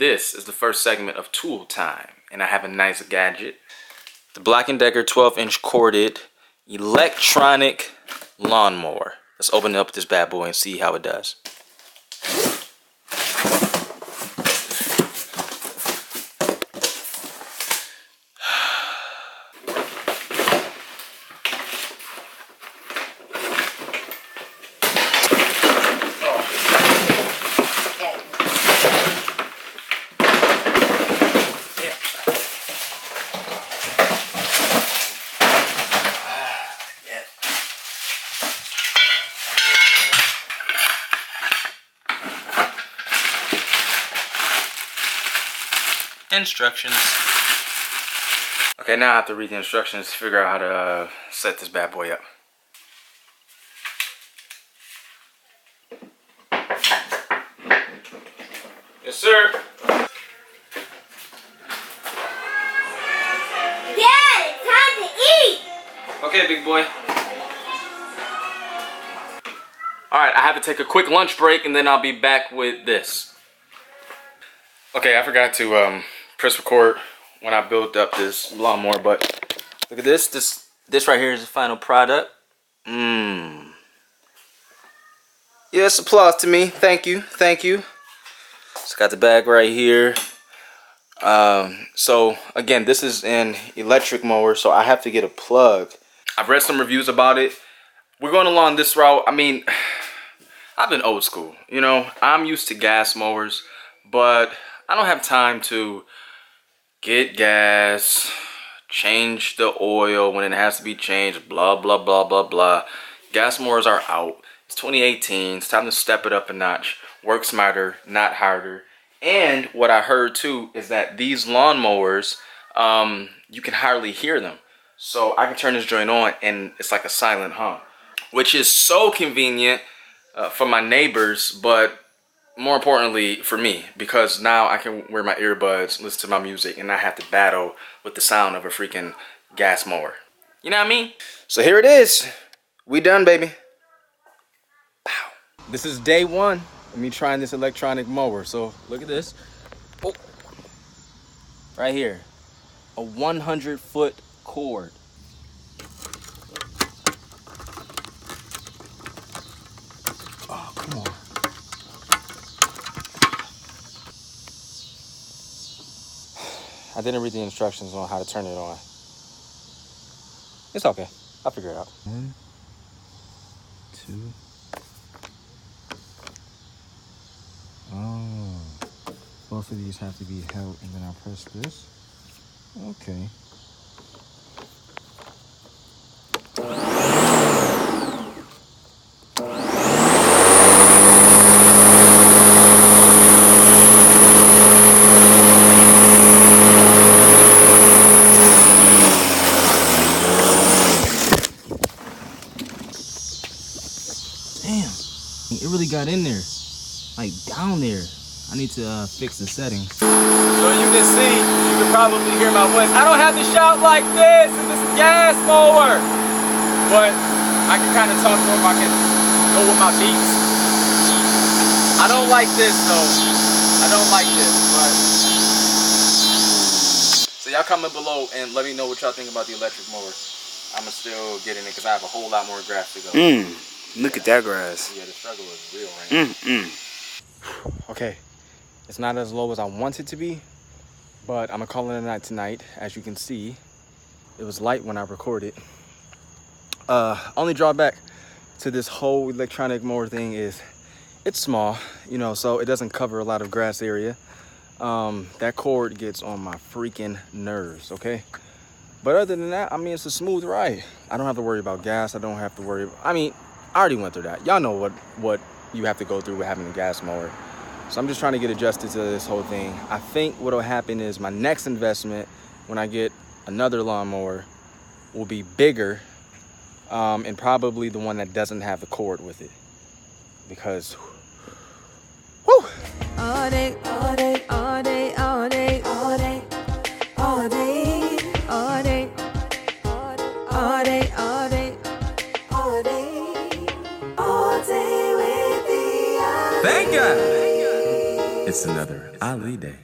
This is the first segment of tool time, and I have a nice gadget. The Black & Decker 12-inch corded electronic lawnmower. Let's open up this bad boy and see how it does. Instructions. Okay, now I have to read the instructions to figure out how to set this bad boy up. Yes, sir. Dad, it's time to eat. Okay, big boy. Alright, I have to take a quick lunch break and then I'll be back with this. Okay, I forgot to press record when I built up this lawnmower, but look at this. This right here is the final product. Yes, applause to me. Thank you. Thank you. It's got the bag right here. So again, this is an electric mower, so I have to get a plug. I've read some reviews about it. We're going along this route. I mean, I've been old school, you know. I'm used to gas mowers, but I don't have time to get gas, change the oil when it has to be changed, blah, blah, blah, blah, blah. Gas mowers are out. It's 2018. It's time to step it up a notch. Work smarter, not harder. And what I heard too is that these lawnmowers, you can hardly hear them. So I can turn this joint on and it's like a silent hum, which is so convenient for my neighbors, but more importantly for me, because now I can wear my earbuds, listen to my music, and not have to battle with the sound of a freaking gas mower. You know what I mean? So here it is. We done, baby. Pow. This is day one of me trying this electronic mower. So look at this. Oh. Right here. A 100-foot cord. Oh, come on. I didn't read the instructions on how to turn it on. It's okay. I'll figure it out. 1, 2. Oh. Both of these have to be held and then I'll press this. Okay. It really got in there, like down there. I need to fix the settings. So you can see, you can probably hear my voice. I don't have to shout like this in this gas mower, but I can kind of talk to him. I can go with my beats. I don't like this though. I don't like this, but. So y'all comment below and let me know what y'all think about the electric mower. I'ma still get in it because I have a whole lot more grass to go. Look at that grass. Yeah, the struggle is real right now. Okay, it's not as low as I want it to be, but I'm gonna call it a night tonight. As you can see, it was light when I recorded. Only drawback to this whole electronic mower thing is it's small, you know, so it doesn't cover a lot of grass area. That cord gets on my freaking nerves, okay? But other than that, I mean, it's a smooth ride. I don't have to worry about gas. I don't have to worry about, I mean, I already went through that. Y'all know what you have to go through with having a gas mower. So I'm just trying to get adjusted to this whole thing. I think what'll happen is my next investment, when I get another lawnmower, will be bigger, and probably the one that doesn't have the cord with it. Because, whew. All day, all day, all day, all day, all day, all day, all day, all day, all day, all day, all day, all day with the Thank God. It's another Ali day.